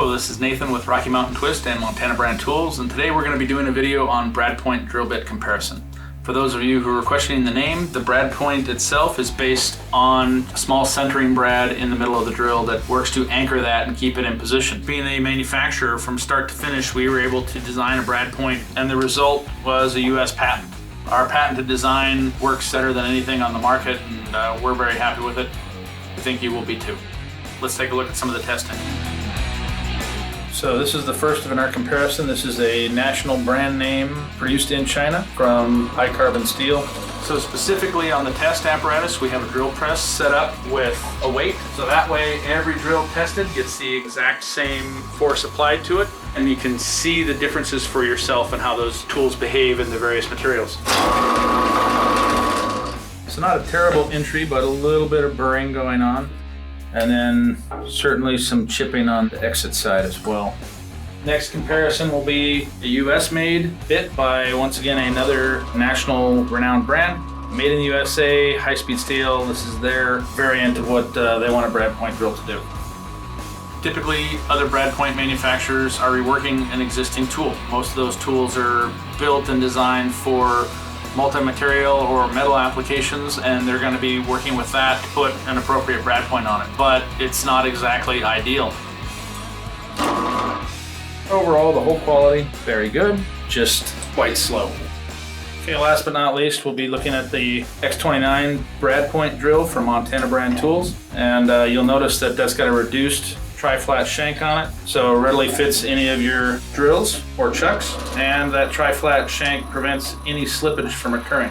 Hello, this is Nathan with Rocky Mountain Twist and Montana Brand Tools, and today we're going to be doing a video on brad point drill bit comparison. For those of you who are questioning the name, the brad point itself is based on a small centering brad in the middle of the drill that works to anchor that and keep it in position. Being a manufacturer, from start to finish, we were able to design a brad point, and the result was a US patent. Our patented design works better than anything on the market, and we're very happy with it. I think you will be too. Let's take a look at some of the testing. So this is the first in our comparison. This is a national brand name produced in China from Hight Carbon Steel. So specifically on the test apparatus, we have a drill press set up with a weight. So that way every drill tested gets the exact same force applied to it, and you can see the differences for yourself and how those tools behave in the various materials. So not a terrible entry, but a little bit of burring going on. And then certainly some chipping on the exit side as well. Next comparison will be a US made bit by, once again, another national renowned brand. Made in the USA, Hight Speed Steel. This is their variant of what they want a brad point drill to do. Typically, other brad point manufacturers are reworking an existing tool. Most of those tools are built and designed for multi-material or metal applications, and they're going to be working with that to put an appropriate brad point on it, but it's not exactly ideal. Overall, the whole quality, very good, just quite slow. Okay, last but not least, we'll be looking at the X29 brad point drill from Montana Brand Tools, and you'll notice that that's got a reduced tri-flat shank on it, so it readily fits any of your drills or chucks, and that tri-flat shank prevents any slippage from occurring.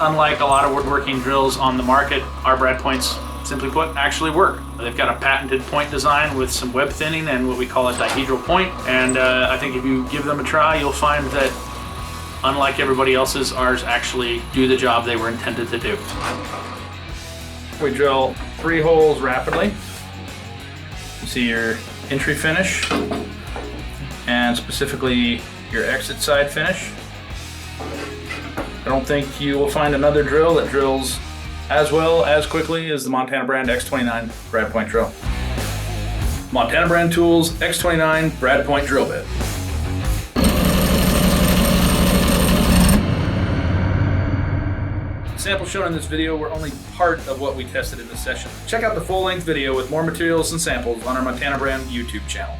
Unlike a lot of woodworking drills on the market, our brad points, simply put, actually work. They've got a patented point design with some web thinning and what we call a dihedral point, and I think if you give them a try, you'll find that unlike everybody else's, ours actually do the job they were intended to do. We drill 3 holes rapidly. You see your entry finish and specifically your exit side finish. I don't think you will find another drill that drills as well as quickly as the Montana Brand X29 brad point drill. Montana Brand Tools X29 brad point drill bit. Samples shown in this video were only part of what we tested in this session. Check out the full-length video with more materials and samples on our Montana Brand YouTube channel.